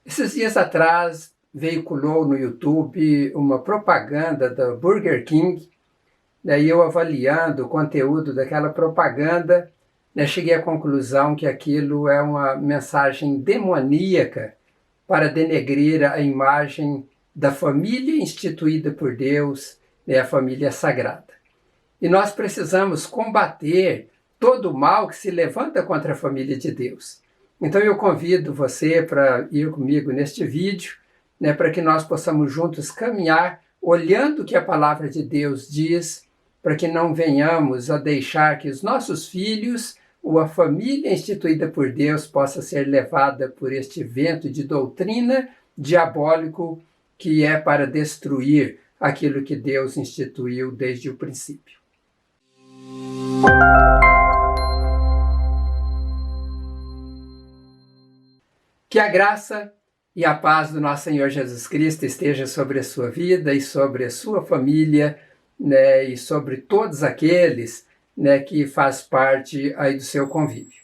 Esses dias atrás veiculou no YouTube uma propaganda da Burger King. Daí eu avaliando o conteúdo daquela propaganda, cheguei à conclusão que aquilo é uma mensagem demoníaca para denegrir a imagem da família instituída por Deus, a família sagrada. E nós precisamos combater todo o mal que se levanta contra a família de Deus. Então eu convido você para ir comigo neste vídeo, para que nós possamos juntos caminhar, olhando o que a palavra de Deus diz, para que não venhamos a deixar que os nossos filhos ou a família instituída por Deus possa ser levada por este vento de doutrina diabólico que é para destruir aquilo que Deus instituiu desde o princípio. Que a graça e a paz do nosso Senhor Jesus Cristo esteja sobre a sua vida e sobre a sua família, e sobre todos aqueles que faz parte aí do seu convívio.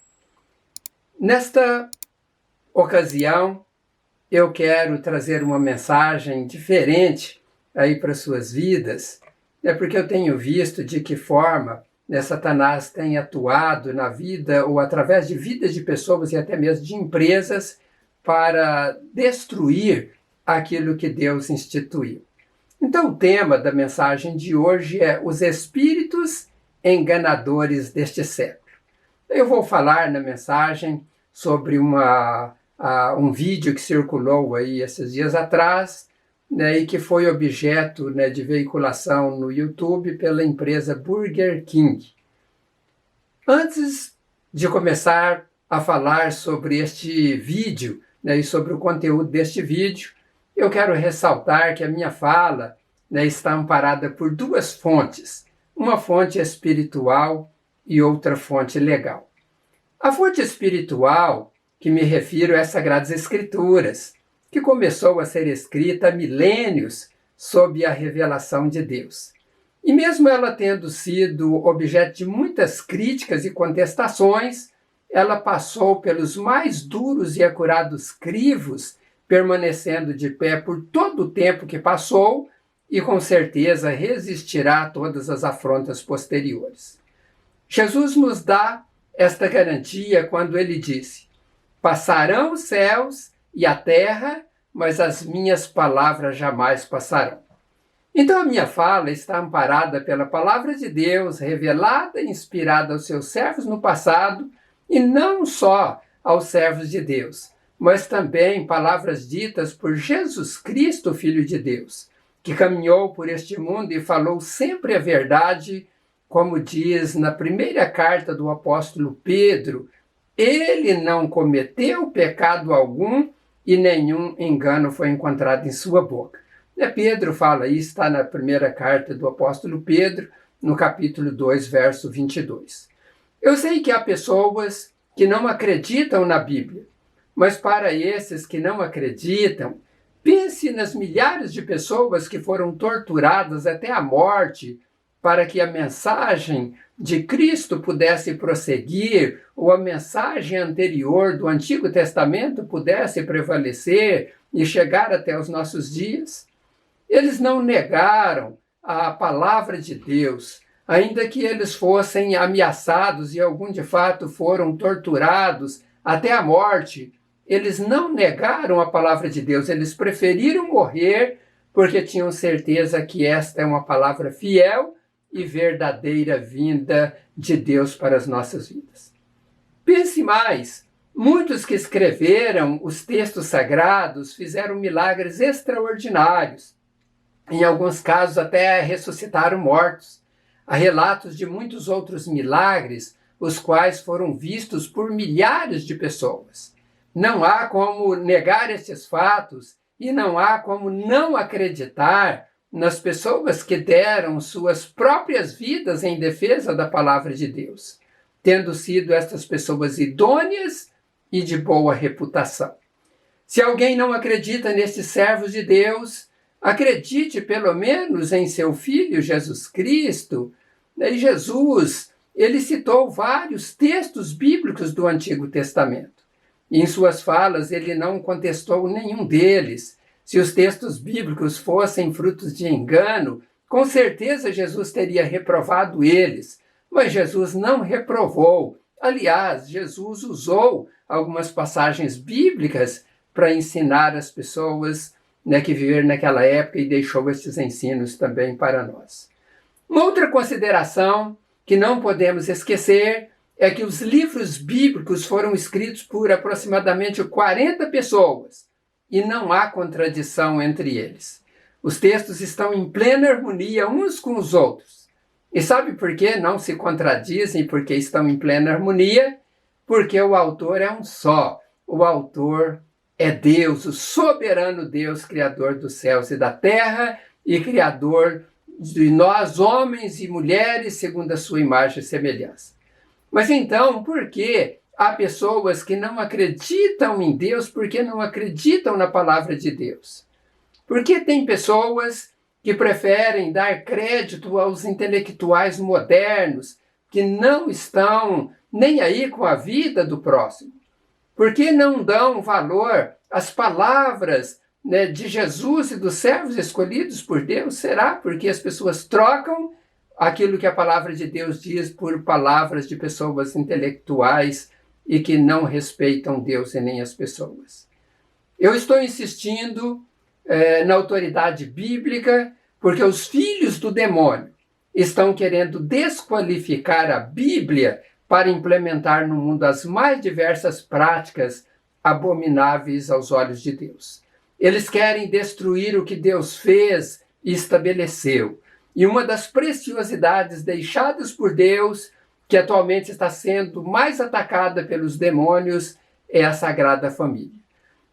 Nesta ocasião, eu quero trazer uma mensagem diferente aí para suas vidas, porque eu tenho visto de que forma Satanás tem atuado na vida ou através de vidas de pessoas e até mesmo de empresas para destruir aquilo que Deus instituiu. Então o tema da mensagem de hoje é os espíritos enganadores deste século. Eu vou falar na mensagem sobre um vídeo que circulou aí esses dias atrás, e que foi objeto de veiculação no YouTube pela empresa Burger King. Antes de começar a falar sobre este vídeo, e sobre o conteúdo deste vídeo, eu quero ressaltar que a minha fala está amparada por duas fontes, uma fonte espiritual e outra fonte legal. A fonte espiritual, que me refiro é às Sagradas Escrituras, que começou a ser escrita há milênios sob a revelação de Deus. E mesmo ela tendo sido objeto de muitas críticas e contestações, ela passou pelos mais duros e acurados crivos, permanecendo de pé por todo o tempo que passou e com certeza resistirá a todas as afrontas posteriores. Jesus nos dá esta garantia quando ele disse: passarão os céus e a terra, mas as minhas palavras jamais passarão. Então a minha fala está amparada pela palavra de Deus, revelada e inspirada aos seus servos no passado, e não só aos servos de Deus, mas também palavras ditas por Jesus Cristo, Filho de Deus, que caminhou por este mundo e falou sempre a verdade, como diz na primeira carta do apóstolo Pedro: ele não cometeu pecado algum e nenhum engano foi encontrado em sua boca. Pedro fala isso, está na primeira carta do apóstolo Pedro, no capítulo 2, verso 22. Eu sei que há pessoas que não acreditam na Bíblia, mas para esses que não acreditam, pense nas milhares de pessoas que foram torturadas até a morte para que a mensagem de Cristo pudesse prosseguir, ou a mensagem anterior do Antigo Testamento pudesse prevalecer e chegar até os nossos dias. Eles não negaram a palavra de Deus, ainda que eles fossem ameaçados e alguns de fato foram torturados até a morte. Eles não negaram a palavra de Deus, eles preferiram morrer porque tinham certeza que esta é uma palavra fiel e verdadeira vinda de Deus para as nossas vidas. Pense mais, muitos que escreveram os textos sagrados fizeram milagres extraordinários. Em alguns casos até ressuscitaram mortos. Há relatos de muitos outros milagres, os quais foram vistos por milhares de pessoas. Não há como negar estes fatos e não há como não acreditar nas pessoas que deram suas próprias vidas em defesa da palavra de Deus, tendo sido estas pessoas idôneas e de boa reputação. Se alguém não acredita nestes servos de Deus, acredite pelo menos em seu Filho Jesus Cristo. E Jesus, ele citou vários textos bíblicos do Antigo Testamento. e em suas falas ele não contestou nenhum deles. Se os textos bíblicos fossem frutos de engano, com certeza Jesus teria reprovado eles, mas Jesus não reprovou. Aliás, Jesus usou algumas passagens bíblicas para ensinar as pessoas, né, que viveram naquela época, e deixou esses ensinos também para nós. Uma outra consideração que não podemos esquecer é que os livros bíblicos foram escritos por aproximadamente 40 pessoas e não há contradição entre eles. Os textos estão em plena harmonia uns com os outros. E sabe por que não se contradizem, porque estão em plena harmonia? Porque o autor é um só. O autor é Deus, o soberano Deus, Criador dos céus e da terra e Criador de nós, homens e mulheres, segundo a sua imagem e semelhança. Mas então, por que há pessoas que não acreditam em Deus, porque não acreditam na palavra de Deus? Porque tem pessoas que preferem dar crédito aos intelectuais modernos, que não estão nem aí com a vida do próximo. Por que não dão valor às palavras, né, de Jesus e dos servos escolhidos por Deus? Será porque as pessoas trocam aquilo que a palavra de Deus diz por palavras de pessoas intelectuais e que não respeitam Deus e nem as pessoas? Eu estou insistindo na autoridade bíblica, porque os filhos do demônio estão querendo desqualificar a Bíblia para implementar no mundo as mais diversas práticas abomináveis aos olhos de Deus. Eles querem destruir o que Deus fez e estabeleceu. E uma das preciosidades deixadas por Deus, que atualmente está sendo mais atacada pelos demônios, é a Sagrada Família.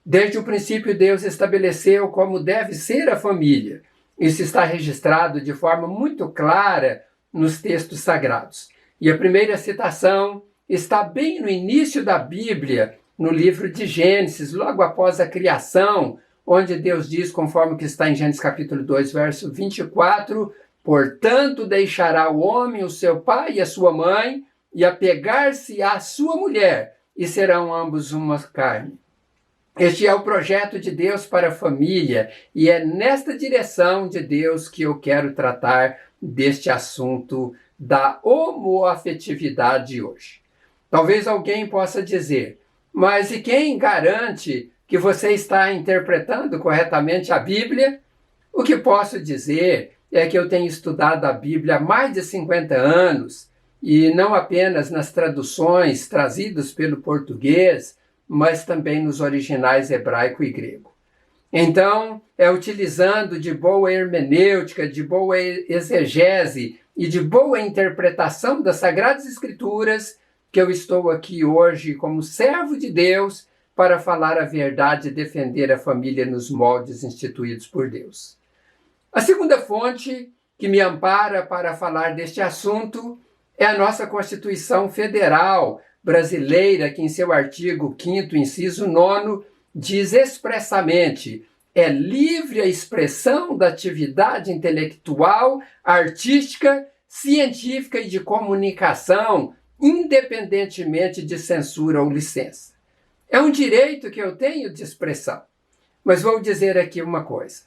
Desde o princípio, Deus estabeleceu como deve ser a família. Isso está registrado de forma muito clara nos textos sagrados. E a primeira citação está bem no início da Bíblia, no livro de Gênesis, logo após a criação, onde Deus diz, conforme que está em Gênesis capítulo 2, verso 24, portanto deixará o homem o seu pai e a sua mãe, e apegar-se à sua mulher, e serão ambos uma carne. Este é o projeto de Deus para a família, e é nesta direção de Deus que eu quero tratar deste assunto da homoafetividade hoje. Talvez alguém possa dizer, mas e quem garante que você está interpretando corretamente a Bíblia? O que posso dizer é que eu tenho estudado a Bíblia há mais de 50 anos, e não apenas nas traduções trazidas pelo português, mas também nos originais hebraico e grego. Então, é utilizando de boa hermenêutica, de boa exegese e de boa interpretação das Sagradas Escrituras que eu estou aqui hoje como servo de Deus para falar a verdade e defender a família nos moldes instituídos por Deus. A segunda fonte que me ampara para falar deste assunto é a nossa Constituição Federal brasileira, que em seu artigo 5º, inciso 9, diz expressamente: é livre a expressão da atividade intelectual, artística, científica e de comunicação, independentemente de censura ou licença. É um direito que eu tenho de expressão. Mas vou dizer aqui uma coisa.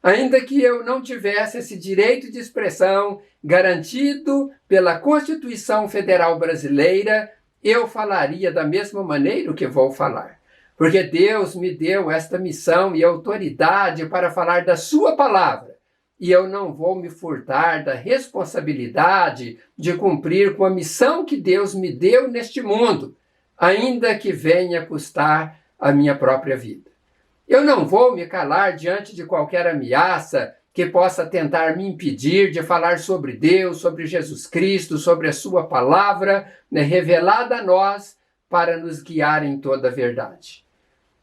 Ainda que eu não tivesse esse direito de expressão garantido pela Constituição Federal Brasileira, eu falaria da mesma maneira o que vou falar. Porque Deus me deu esta missão e autoridade para falar da sua palavra. E eu não vou me furtar da responsabilidade de cumprir com a missão que Deus me deu neste mundo, ainda que venha custar a minha própria vida. Eu não vou me calar diante de qualquer ameaça que possa tentar me impedir de falar sobre Deus, sobre Jesus Cristo, sobre a sua palavra, né, revelada a nós para nos guiar em toda a verdade.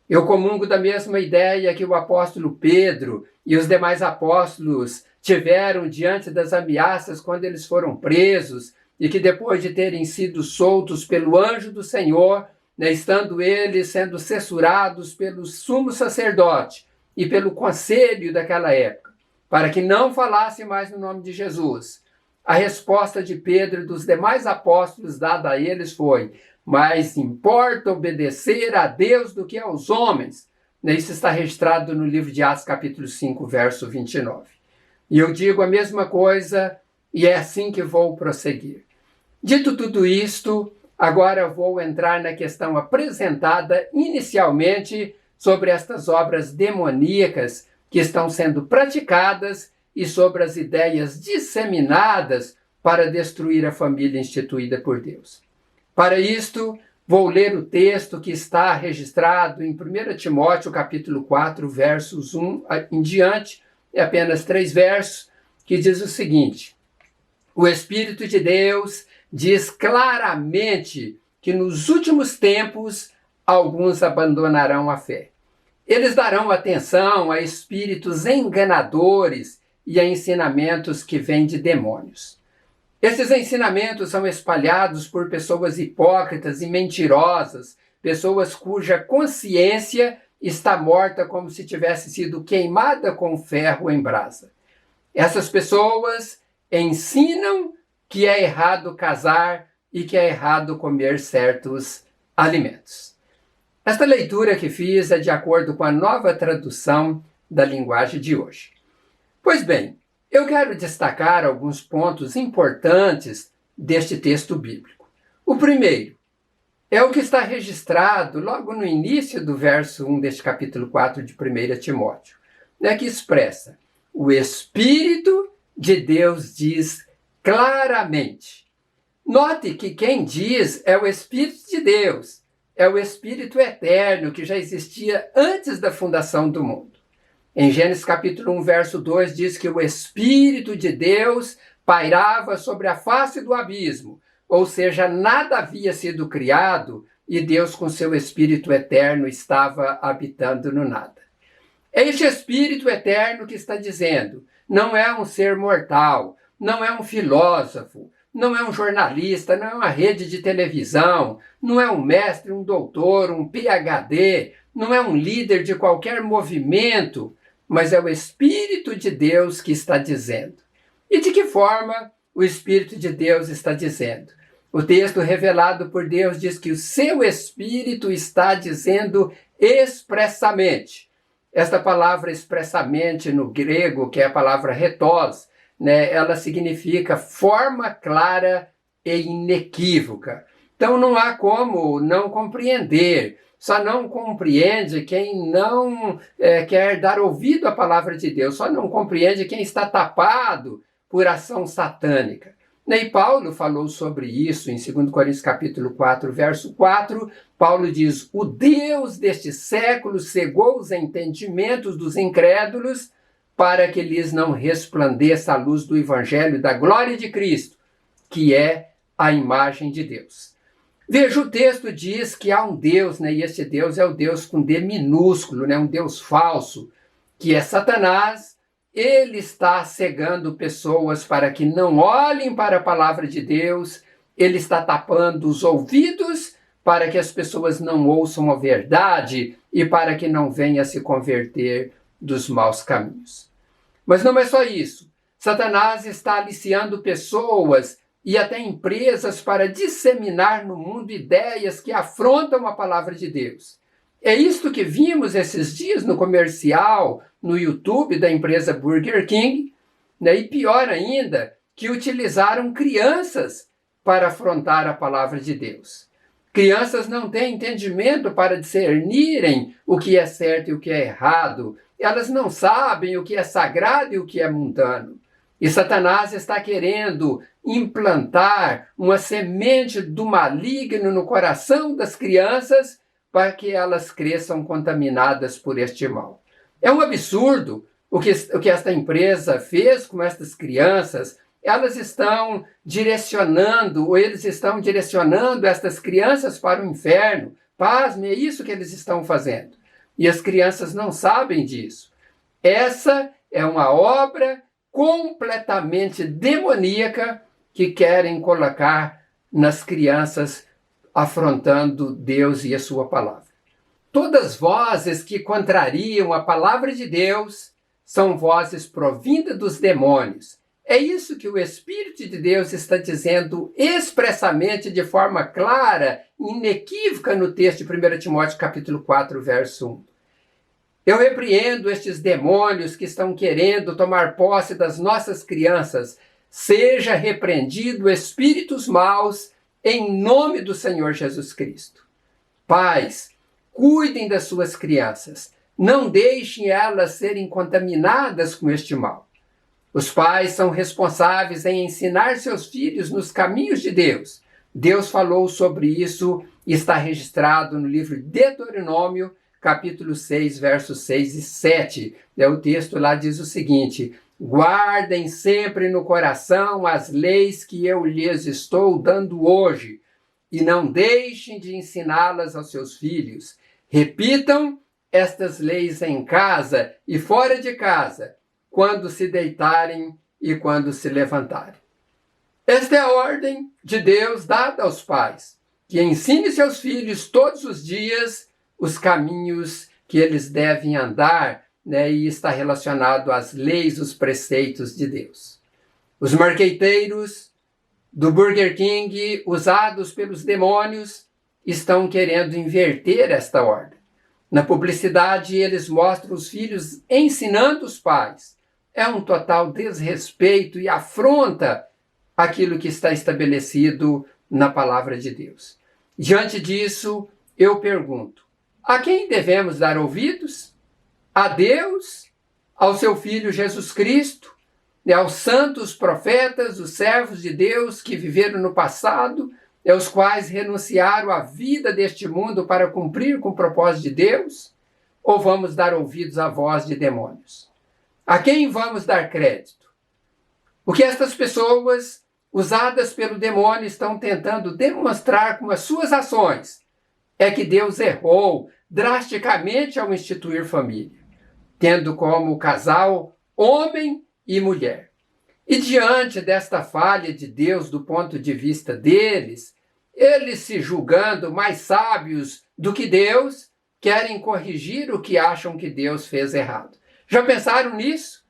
Eu comungo da mesma ideia que o apóstolo Pedro e os demais apóstolos tiveram diante das ameaças quando eles foram presos e que depois de terem sido soltos pelo anjo do Senhor, né, estando eles sendo censurados pelo sumo sacerdote e pelo conselho daquela época, para que não falassem mais no nome de Jesus. A resposta de Pedro e dos demais apóstolos dada a eles foi: mais importa obedecer a Deus do que aos homens. Isso está registrado no livro de Atos, capítulo 5, verso 29. E eu digo a mesma coisa, e é assim que vou prosseguir. Dito tudo isto, agora vou entrar na questão apresentada inicialmente sobre estas obras demoníacas que estão sendo praticadas e sobre as ideias disseminadas para destruir a família instituída por Deus. Para isto, vou ler o texto que está registrado em 1 Timóteo, capítulo 4, versos 1 em diante, é apenas 3 versos, que diz o seguinte: o Espírito de Deus diz claramente que nos últimos tempos alguns abandonarão a fé. Eles darão atenção a espíritos enganadores e a ensinamentos que vêm de demônios. Esses ensinamentos são espalhados por pessoas hipócritas e mentirosas, pessoas cuja consciência está morta como se tivesse sido queimada com ferro em brasa. Essas pessoas ensinam que é errado casar e que é errado comer certos alimentos. Esta leitura que fiz é de acordo com a Nova Tradução da Linguagem de hoje. Pois bem, eu quero destacar alguns pontos importantes deste texto bíblico. O primeiro é o que está registrado logo no início do verso 1 deste capítulo 4 de 1 Timóteo, que expressa: o Espírito de Deus diz claramente. Note que quem diz é o Espírito de Deus, é o Espírito eterno que já existia antes da fundação do mundo. Em Gênesis capítulo 1, verso 2, diz que o Espírito de Deus pairava sobre a face do abismo, ou seja, nada havia sido criado e Deus com seu Espírito eterno estava habitando no nada. É este Espírito eterno que está dizendo: não é um ser mortal, não é um filósofo, não é um jornalista, não é uma rede de televisão, não é um mestre, um doutor, um PhD, não é um líder de qualquer movimento, mas é o Espírito de Deus que está dizendo. E de que forma o Espírito de Deus está dizendo? O texto revelado por Deus diz que o seu Espírito está dizendo expressamente. Esta palavra expressamente no grego, que é a palavra retos, ela significa forma clara e inequívoca. Então não há como não compreender. Só não compreende quem não quer dar ouvido à palavra de Deus. Só não compreende quem está tapado por ação satânica. E Paulo falou sobre isso em 2 Coríntios capítulo 4, verso 4. Paulo diz: o Deus deste século cegou os entendimentos dos incrédulos para que lhes não resplandeça a luz do evangelho da glória de Cristo, que é a imagem de Deus. Veja, o texto diz que há um Deus, e este Deus é o Deus com D minúsculo, um Deus falso, que é Satanás. Ele está cegando pessoas para que não olhem para a palavra de Deus, ele está tapando os ouvidos para que as pessoas não ouçam a verdade e para que não venham a se converter dos maus caminhos. Mas não é só isso. Satanás está aliciando pessoas e até empresas para disseminar no mundo ideias que afrontam a palavra de Deus. É isto que vimos esses dias no comercial, no YouTube da empresa Burger King, e pior ainda, que utilizaram crianças para afrontar a palavra de Deus. Crianças não têm entendimento para discernirem o que é certo e o que é errado. Elas não sabem o que é sagrado e o que é mundano. E Satanás está querendo implantar uma semente do maligno no coração das crianças para que elas cresçam contaminadas por este mal. É um absurdo o que esta empresa fez com estas crianças. Elas estão direcionando, ou eles estão direcionando estas crianças para o inferno. Pasme, é isso que eles estão fazendo. E as crianças não sabem disso. Essa é uma obra completamente demoníaca que querem colocar nas crianças, afrontando Deus e a sua palavra. Todas vozes que contrariam a palavra de Deus são vozes provindas dos demônios. É isso que o Espírito de Deus está dizendo expressamente, de forma clara, inequívoca, no texto de 1 Timóteo capítulo 4, verso 1. Eu repreendo estes demônios que estão querendo tomar posse das nossas crianças. Seja repreendido espíritos maus em nome do Senhor Jesus Cristo. Pais, cuidem das suas crianças. Não deixem elas serem contaminadas com este mal. Os pais são responsáveis em ensinar seus filhos nos caminhos de Deus. Deus falou sobre isso e está registrado no livro de Deuteronômio, capítulo 6, versos 6 e 7. O texto lá diz o seguinte: guardem sempre no coração as leis que eu lhes estou dando hoje, e não deixem de ensiná-las aos seus filhos. Repitam estas leis em casa e fora de casa, quando se deitarem e quando se levantarem. Esta é a ordem de Deus dada aos pais, que ensine seus filhos todos os dias os caminhos que eles devem andar, e está relacionado às leis, os preceitos de Deus. Os marqueteiros do Burger King, usados pelos demônios, estão querendo inverter esta ordem. Na publicidade, eles mostram os filhos ensinando os pais. É um total desrespeito e afronta aquilo que está estabelecido na palavra de Deus. Diante disso, eu pergunto: a quem devemos dar ouvidos? A Deus? Ao seu Filho Jesus Cristo? Aos santos profetas, os servos de Deus que viveram no passado, os quais renunciaram à vida deste mundo para cumprir com o propósito de Deus? Ou vamos dar ouvidos à voz de demônios? A quem vamos dar crédito? O que estas pessoas, usadas pelo demônio, estão tentando demonstrar com as suas ações é que Deus errou drasticamente ao instituir família, tendo como casal homem e mulher. E diante desta falha de Deus do ponto de vista deles, eles, se julgando mais sábios do que Deus, querem corrigir o que acham que Deus fez errado. Já pensaram nisso?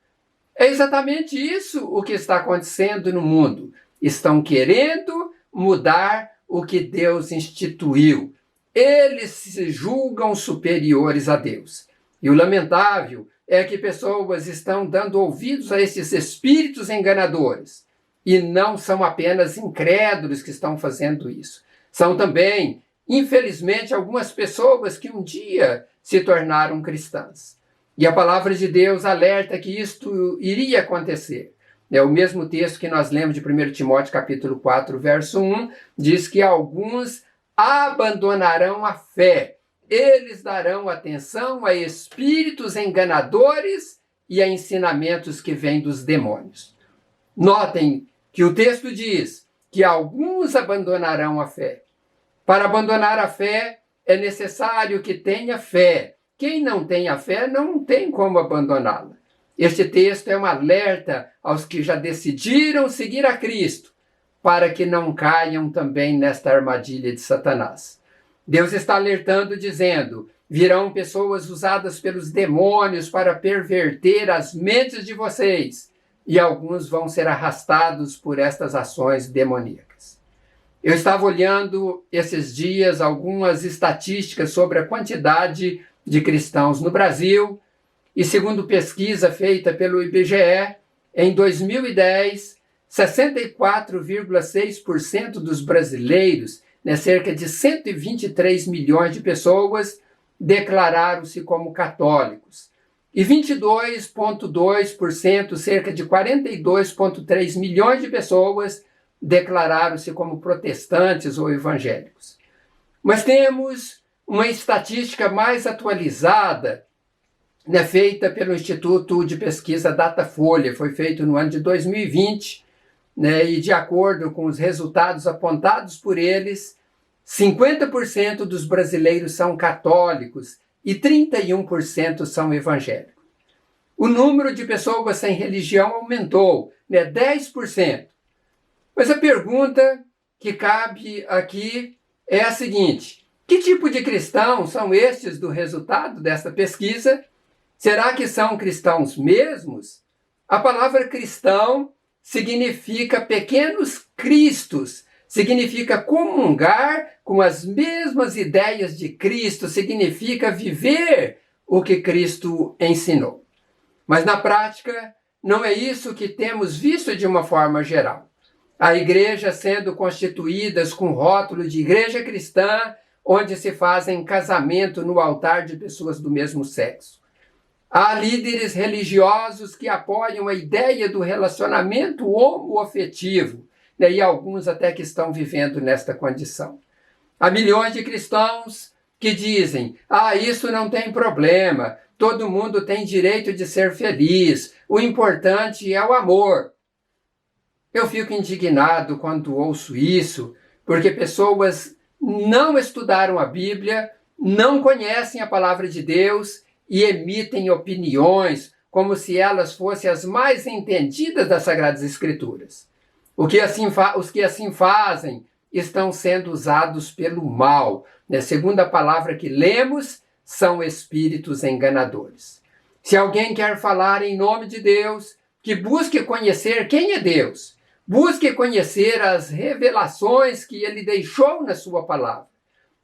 É exatamente isso o que está acontecendo no mundo. Estão querendo mudar o que Deus instituiu. Eles se julgam superiores a Deus. E o lamentável é que pessoas estão dando ouvidos a esses espíritos enganadores. E não são apenas incrédulos que estão fazendo isso. São também, infelizmente, algumas pessoas que um dia se tornaram cristãs. E a palavra de Deus alerta que isto iria acontecer. É o mesmo texto que nós lemos de 1 Timóteo capítulo 4, verso 1, diz que alguns abandonarão a fé. Eles darão atenção a espíritos enganadores e a ensinamentos que vêm dos demônios. Notem que o texto diz que alguns abandonarão a fé. Para abandonar a fé, é necessário que tenha fé. Quem não tem a fé não tem como abandoná-la. Este texto é um alerta aos que já decidiram seguir a Cristo, para que não caiam também nesta armadilha de Satanás. Deus está alertando, dizendo: virão pessoas usadas pelos demônios para perverter as mentes de vocês, e alguns vão ser arrastados por estas ações demoníacas. Eu estava olhando esses dias algumas estatísticas sobre a quantidade de cristãos no Brasil, e segundo pesquisa feita pelo IBGE, em 2010, 64,6% dos brasileiros, cerca de 123 milhões de pessoas, declararam-se como católicos. E 22,2%, cerca de 42,3 milhões de pessoas, declararam-se como protestantes ou evangélicos. Mas temos uma estatística mais atualizada, feita pelo Instituto de Pesquisa Datafolha, foi feito no ano de 2020, e de acordo com os resultados apontados por eles, 50% dos brasileiros são católicos e 31% são evangélicos. O número de pessoas sem religião aumentou, 10%. Mas a pergunta que cabe aqui é a seguinte: que tipo de cristãos são estes do resultado desta pesquisa? Será que são cristãos mesmos? A palavra cristão significa pequenos cristos, significa comungar com as mesmas ideias de Cristo, significa viver o que Cristo ensinou. Mas na prática, não é isso que temos visto de uma forma geral. A igreja sendo constituídas com rótulo de igreja cristã, onde se fazem casamento no altar de pessoas do mesmo sexo. Há líderes religiosos que apoiam a ideia do relacionamento homoafetivo, né, e alguns até que estão vivendo nesta condição. Há milhões de cristãos que dizem, isso não tem problema, todo mundo tem direito de ser feliz, o importante é o amor. Eu fico indignado quando ouço isso, porque pessoas não estudaram a Bíblia, não conhecem a palavra de Deus e emitem opiniões como se elas fossem as mais entendidas das Sagradas Escrituras. Os que assim fazem estão sendo usados pelo mal. Segundo a palavra que lemos, são espíritos enganadores. Se alguém quer falar em nome de Deus, que busque conhecer quem é Deus, busque conhecer as revelações que ele deixou na sua palavra.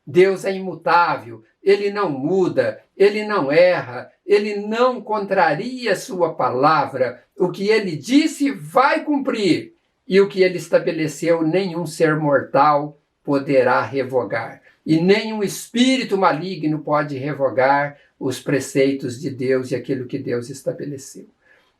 Deus é imutável, ele não muda, ele não erra, ele não contraria sua palavra. O que ele disse vai cumprir, e o que ele estabeleceu nenhum ser mortal poderá revogar. E nenhum espírito maligno pode revogar os preceitos de Deus e aquilo que Deus estabeleceu.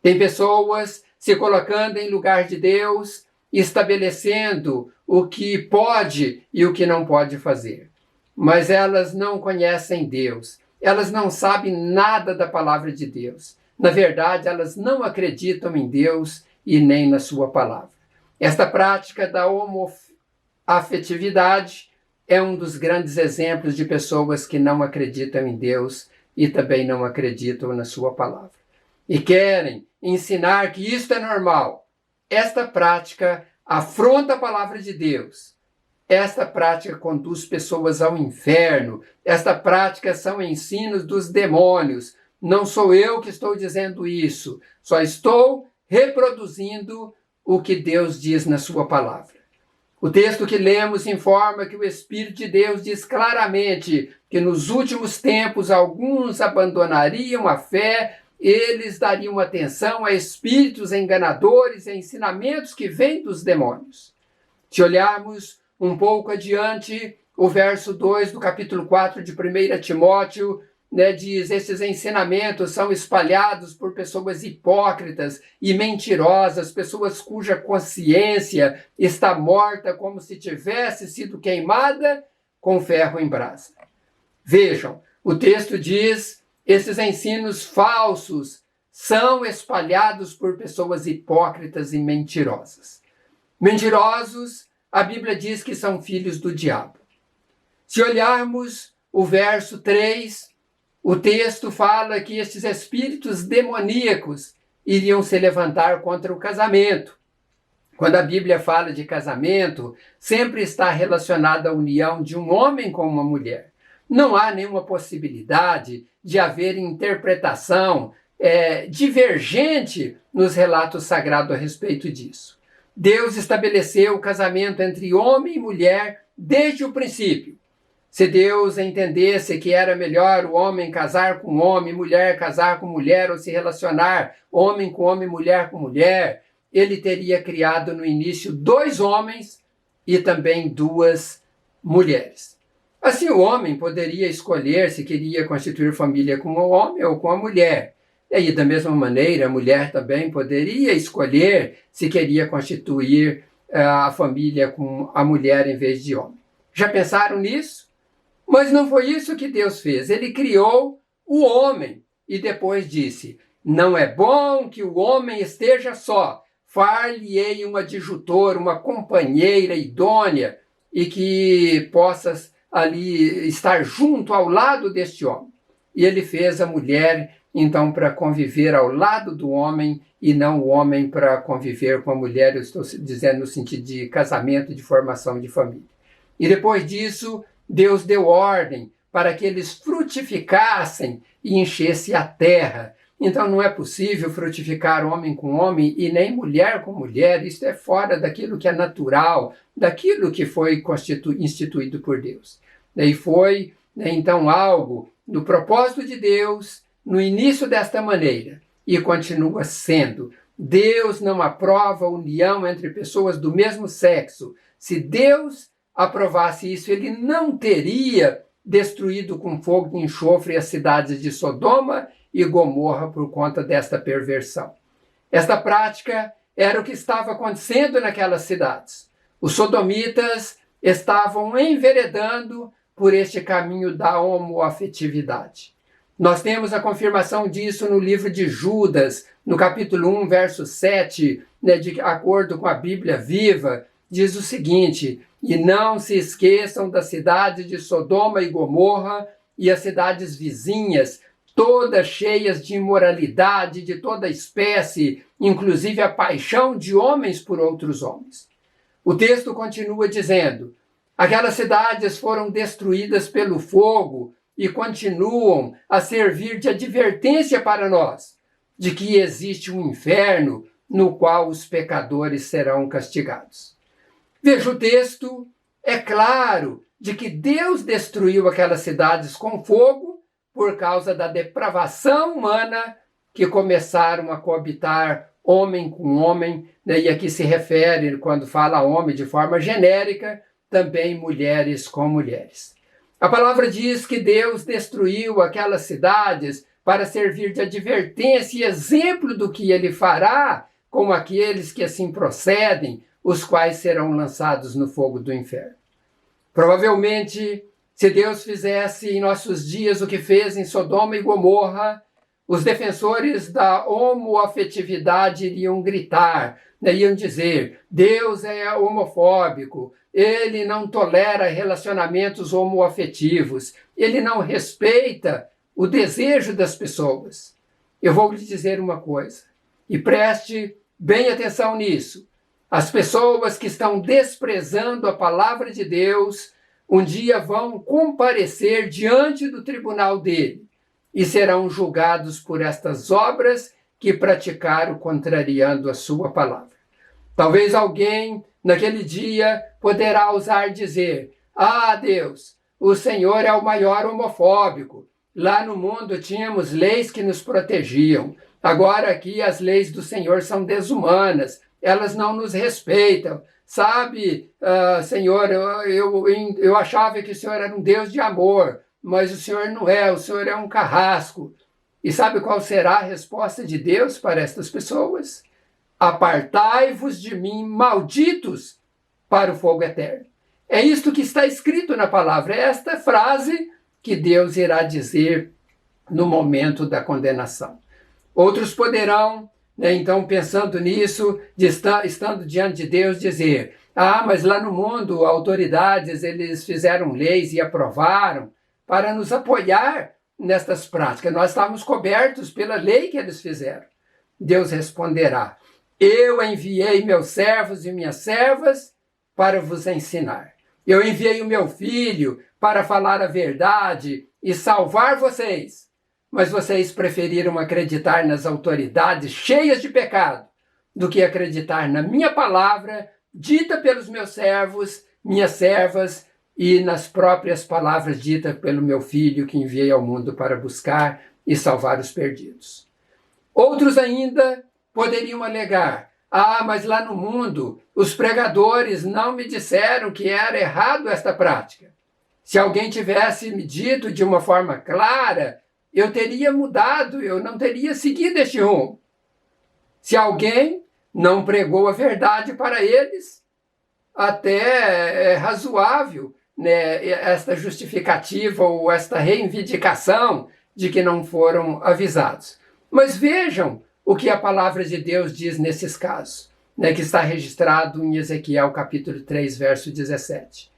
Tem pessoas se colocando em lugar de Deus, estabelecendo o que pode e o que não pode fazer. Mas elas não conhecem Deus, elas não sabem nada da palavra de Deus. Na verdade, elas não acreditam em Deus e nem na sua palavra. Esta prática da homoafetividade é um dos grandes exemplos de pessoas que não acreditam em Deus e também não acreditam na sua palavra. E querem ensinar que isto é normal. Esta prática afronta a palavra de Deus. Esta prática conduz pessoas ao inferno. Esta prática são ensinos dos demônios. Não sou eu que estou dizendo isso. Só estou reproduzindo o que Deus diz na sua palavra. O texto que lemos informa que o Espírito de Deus diz claramente que nos últimos tempos alguns abandonariam a fé, eles dariam atenção a espíritos enganadores e ensinamentos que vêm dos demônios. Se olharmos um pouco adiante, o verso 2 do capítulo 4 de 1 Timóteo, diz, esses ensinamentos são espalhados por pessoas hipócritas e mentirosas, pessoas cuja consciência está morta como se tivesse sido queimada com ferro em brasa. Vejam, o texto diz, esses ensinos falsos são espalhados por pessoas hipócritas e mentirosas. Mentirosos, a Bíblia diz que são filhos do diabo. Se olharmos o verso 3, o texto fala que estes espíritos demoníacos iriam se levantar contra o casamento. Quando a Bíblia fala de casamento, sempre está relacionada à união de um homem com uma mulher. Não há nenhuma possibilidade de haver interpretação divergente nos relatos sagrados a respeito disso. Deus estabeleceu o casamento entre homem e mulher desde o princípio. Se Deus entendesse que era melhor o homem casar com homem, mulher casar com mulher, ou se relacionar homem com homem, mulher com mulher, ele teria criado no início 2 homens e também 2 mulheres. Assim, o homem poderia escolher se queria constituir família com o homem ou com a mulher. E aí, da mesma maneira, a mulher também poderia escolher se queria constituir a família com a mulher em vez de homem. Já pensaram nisso? Mas não foi isso que Deus fez. Ele criou o homem e depois disse, não é bom que o homem esteja só. Far-lhe-ei um adjutor, uma companheira idônea e que possa ali estar junto ao lado deste homem. E ele fez a mulher, então, para conviver ao lado do homem e não o homem para conviver com a mulher, eu estou dizendo no sentido de casamento, de formação de família. E depois disso, Deus deu ordem para que eles frutificassem e enchessem a terra. então não é possível frutificar homem com homem e nem mulher com mulher. Isso é fora daquilo que é natural, daquilo que foi instituído por Deus. E foi, então, algo do propósito de Deus no início desta maneira, e continua sendo. Deus não aprova a união entre pessoas do mesmo sexo. Se Deus aprovasse isso, ele não teria destruído com fogo e enxofre as cidades de Sodoma e Gomorra por conta desta perversão. Esta prática era o que estava acontecendo naquelas cidades. Os sodomitas estavam enveredando por este caminho da homoafetividade. Nós temos a confirmação disso no livro de Judas, no capítulo 1, verso 7, de acordo com a Bíblia Viva, diz o seguinte: e não se esqueçam da cidade de Sodoma e Gomorra e as cidades vizinhas, todas cheias de imoralidade de toda espécie, inclusive a paixão de homens por outros homens. O texto continua dizendo: aquelas cidades foram destruídas pelo fogo e continuam a servir de advertência para nós, de que existe um inferno no qual os pecadores serão castigados. Veja, o texto é claro de que Deus destruiu aquelas cidades com fogo por causa da depravação humana que começaram a coabitar homem com homem, e aqui se refere, quando fala homem de forma genérica, também mulheres com mulheres. A palavra diz que Deus destruiu aquelas cidades para servir de advertência e exemplo do que ele fará com aqueles que assim procedem, os quais serão lançados no fogo do inferno. Provavelmente, se Deus fizesse em nossos dias o que fez em Sodoma e Gomorra, os defensores da homoafetividade iriam gritar, iam dizer: Deus é homofóbico, ele não tolera relacionamentos homoafetivos, ele não respeita o desejo das pessoas. Eu vou lhe dizer uma coisa, e preste bem atenção nisso. As pessoas que estão desprezando a palavra de Deus, um dia vão comparecer diante do tribunal dele e serão julgados por estas obras que praticaram contrariando a sua palavra. Talvez alguém, naquele dia, poderá ousar dizer: ah, Deus, o Senhor é o maior homofóbico. Lá no mundo tínhamos leis que nos protegiam. Agora aqui as leis do Senhor são desumanas. Elas não nos respeitam. Sabe, Senhor, eu achava que o Senhor era um Deus de amor, mas o Senhor não é, o Senhor é um carrasco. E sabe qual será a resposta de Deus para estas pessoas? Apartai-vos de mim, malditos, para o fogo eterno. É isto que está escrito na palavra, é esta frase que Deus irá dizer no momento da condenação. Outros poderão, então, pensando nisso, estando diante de Deus, dizer: ah, mas lá no mundo, autoridades, eles fizeram leis e aprovaram para nos apoiar nestas práticas. Nós estávamos cobertos pela lei que eles fizeram. Deus responderá: eu enviei meus servos e minhas servas para vos ensinar. Eu enviei o meu filho para falar a verdade e salvar vocês. Mas vocês preferiram acreditar nas autoridades cheias de pecado do que acreditar na minha palavra, dita pelos meus servos, minhas servas, e nas próprias palavras ditas pelo meu filho que enviei ao mundo para buscar e salvar os perdidos. Outros ainda poderiam alegar: ah, mas lá no mundo os pregadores não me disseram que era errado esta prática. Se alguém tivesse me dito de uma forma clara, eu teria mudado, eu não teria seguido este rumo. Se alguém não pregou a verdade para eles, até é razoável, esta justificativa ou esta reivindicação de que não foram avisados. Mas vejam o que a palavra de Deus diz nesses casos, que está registrado em Ezequiel capítulo 3, verso 17.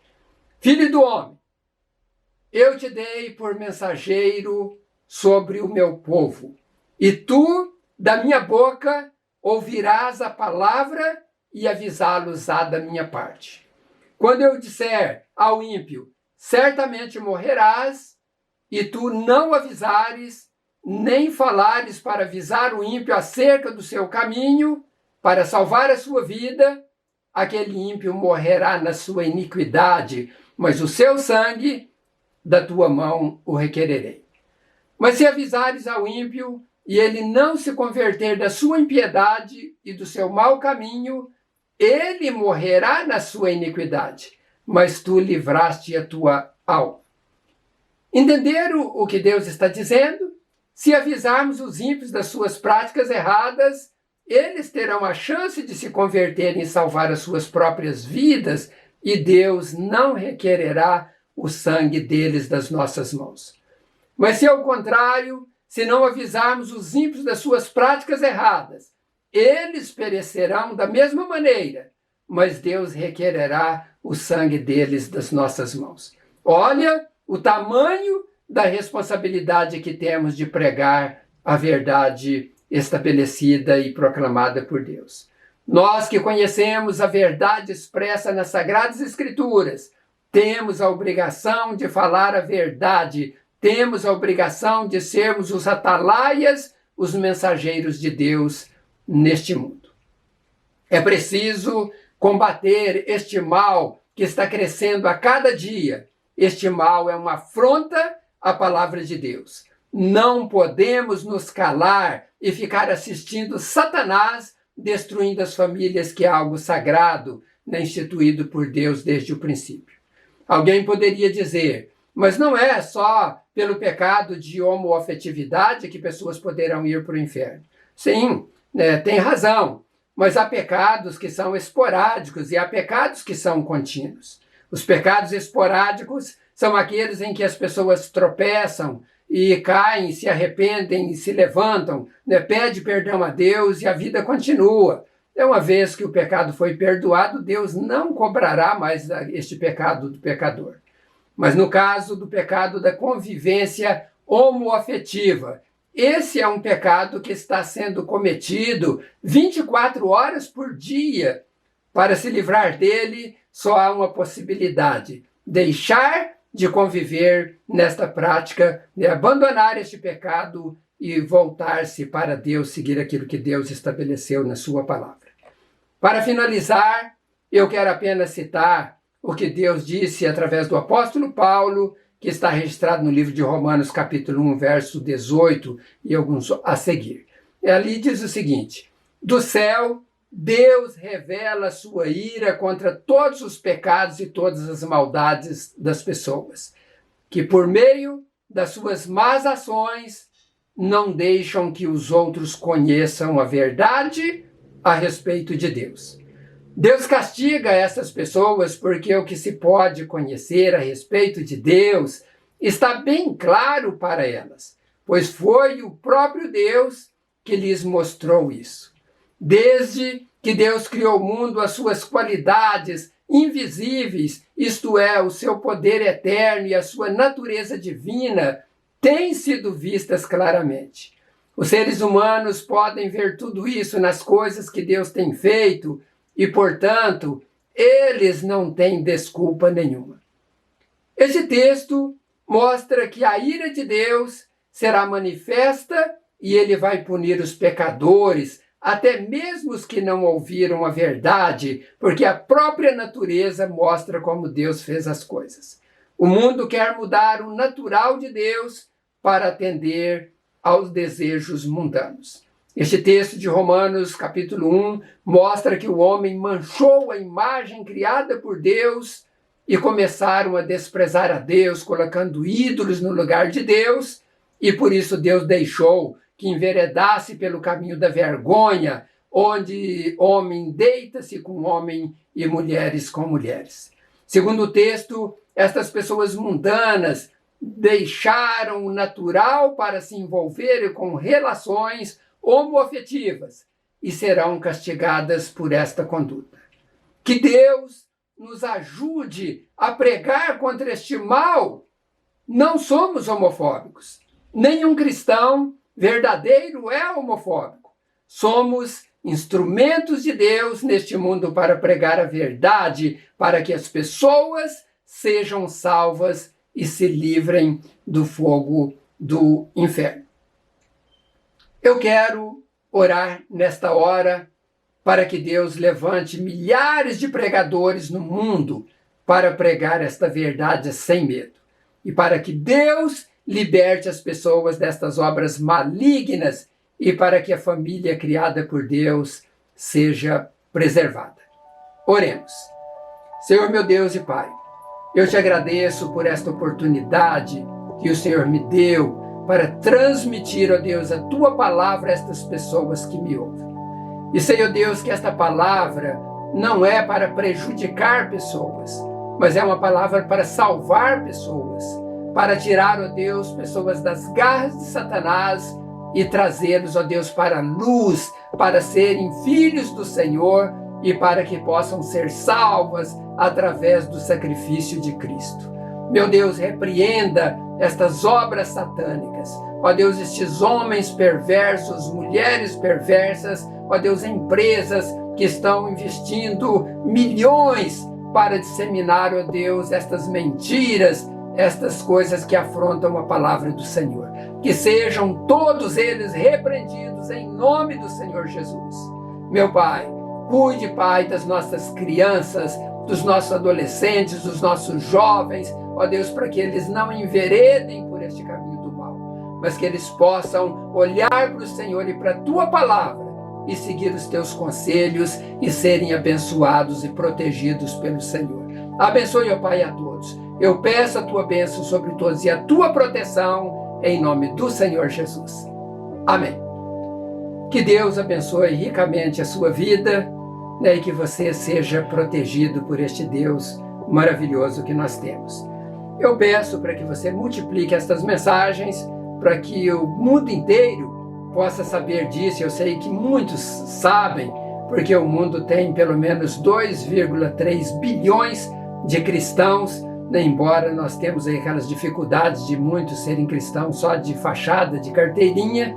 Filho do homem, eu te dei por mensageiro sobre o meu povo, e tu, da minha boca, ouvirás a palavra e avisá-los-á da minha parte. Quando eu disser ao ímpio: certamente morrerás, e tu não avisares, nem falares para avisar o ímpio acerca do seu caminho, para salvar a sua vida, aquele ímpio morrerá na sua iniquidade, mas o seu sangue da tua mão o requererei. Mas se avisares ao ímpio, e ele não se converter da sua impiedade e do seu mau caminho, ele morrerá na sua iniquidade, mas tu livraste a tua alma. Entenderam o que Deus está dizendo? Se avisarmos os ímpios das suas práticas erradas, eles terão a chance de se converterem e salvar as suas próprias vidas, e Deus não requererá o sangue deles das nossas mãos. Mas se ao contrário, se não avisarmos os ímpios das suas práticas erradas, eles perecerão da mesma maneira, mas Deus requererá o sangue deles das nossas mãos. Olha o tamanho da responsabilidade que temos de pregar a verdade estabelecida e proclamada por Deus. Nós que conhecemos a verdade expressa nas Sagradas Escrituras, temos a obrigação de falar a verdade, temos a obrigação de sermos os atalaias, os mensageiros de Deus neste mundo. É preciso combater este mal que está crescendo a cada dia. Este mal é uma afronta à palavra de Deus. Não podemos nos calar e ficar assistindo Satanás destruindo as famílias, que é algo sagrado, instituído por Deus desde o princípio. Alguém poderia dizer, mas não é só pelo pecado de homoafetividade que pessoas poderão ir para o inferno. Sim, tem razão, mas há pecados que são esporádicos e há pecados que são contínuos. Os pecados esporádicos são aqueles em que as pessoas tropeçam e caem, se arrependem e se levantam, pede perdão a Deus e a vida continua. Uma vez que o pecado foi perdoado, Deus não cobrará mais este pecado do pecador. Mas no caso do pecado da convivência homoafetiva, esse é um pecado que está sendo cometido 24 horas por dia. Para se livrar dele, só há uma possibilidade: deixar de conviver nesta prática, abandonar este pecado e voltar-se para Deus, seguir aquilo que Deus estabeleceu na sua palavra. Para finalizar, eu quero apenas citar o que Deus disse através do apóstolo Paulo, que está registrado no livro de Romanos, capítulo 1, verso 18, e alguns a seguir. Ali diz o seguinte: do céu, Deus revela a sua ira contra todos os pecados e todas as maldades das pessoas, que por meio das suas más ações não deixam que os outros conheçam a verdade a respeito de Deus. Deus castiga essas pessoas porque o que se pode conhecer a respeito de Deus está bem claro para elas, pois foi o próprio Deus que lhes mostrou isso. Desde que Deus criou o mundo, as suas qualidades invisíveis, isto é, o seu poder eterno e a sua natureza divina, têm sido vistas claramente. Os seres humanos podem ver tudo isso nas coisas que Deus tem feito e, portanto, eles não têm desculpa nenhuma. Este texto mostra que a ira de Deus será manifesta e ele vai punir os pecadores, até mesmo os que não ouviram a verdade, porque a própria natureza mostra como Deus fez as coisas. O mundo quer mudar o natural de Deus para atender aos desejos mundanos. Este texto de Romanos, capítulo 1, mostra que o homem manchou a imagem criada por Deus e começaram a desprezar a Deus, colocando ídolos no lugar de Deus, e por isso Deus deixou que enveredasse pelo caminho da vergonha, onde homem deita-se com homem e mulheres com mulheres. Segundo o texto, estas pessoas mundanas deixaram o natural para se envolverem com relações homoafetivas e serão castigadas por esta conduta. Que Deus nos ajude a pregar contra este mal. Não somos homofóbicos. Nenhum cristão verdadeiro é homofóbico. Somos instrumentos de Deus neste mundo para pregar a verdade, para que as pessoas sejam salvas e se livrem do fogo do inferno. Eu quero orar nesta hora para que Deus levante milhares de pregadores no mundo para pregar esta verdade sem medo. E para que Deus liberte as pessoas destas obras malignas e para que a família criada por Deus seja preservada. Oremos. Senhor meu Deus e Pai, eu te agradeço por esta oportunidade que o Senhor me deu para transmitir, ó Deus, a Tua palavra a estas pessoas que me ouvem. E sei, ó Deus, que esta palavra não é para prejudicar pessoas, mas é uma palavra para salvar pessoas, para tirar, ó Deus, pessoas das garras de Satanás e trazê-los, ó Deus, para a luz, para serem filhos do Senhor e para que possam ser salvas através do sacrifício de Cristo. Meu Deus, repreenda estas obras satânicas. Ó Deus, estes homens perversos, mulheres perversas, ó Deus, empresas que estão investindo milhões para disseminar, ó Deus, estas mentiras, estas coisas que afrontam a palavra do Senhor. Que sejam todos eles repreendidos em nome do Senhor Jesus. Meu Pai, cuide, Pai, das nossas crianças, dos nossos adolescentes, dos nossos jovens, ó Deus, para que eles não enveredem por este caminho do mal, mas que eles possam olhar para o Senhor e para a Tua palavra e seguir os Teus conselhos e serem abençoados e protegidos pelo Senhor. Abençoe, ó Pai, a todos. Eu peço a Tua bênção sobre todos e a Tua proteção em nome do Senhor Jesus. Amém. Que Deus abençoe ricamente a sua vida, né, e que você seja protegido por este Deus maravilhoso que nós temos. Eu peço para que você multiplique estas mensagens para que o mundo inteiro possa saber disso. Eu sei que muitos sabem, porque o mundo tem pelo menos 2,3 bilhões de cristãos, né, embora nós temos aí aquelas dificuldades de muitos serem cristãos só de fachada, de carteirinha,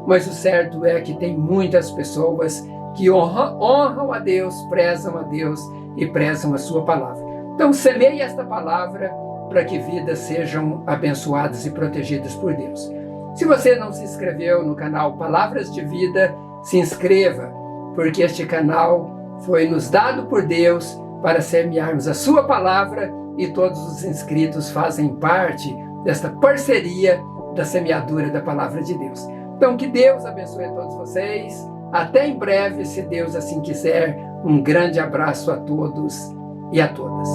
mas o certo é que tem muitas pessoas que honram a Deus, prezam a Deus e prezam a sua palavra. Então semeie esta palavra para que vidas sejam abençoadas e protegidas por Deus. Se você não se inscreveu no canal Palavras de Vida, se inscreva, porque este canal foi nos dado por Deus para semearmos a sua palavra e todos os inscritos fazem parte desta parceria da semeadura da palavra de Deus. Então que Deus abençoe a todos vocês. Até em breve, se Deus assim quiser. Um grande abraço a todos e a todas.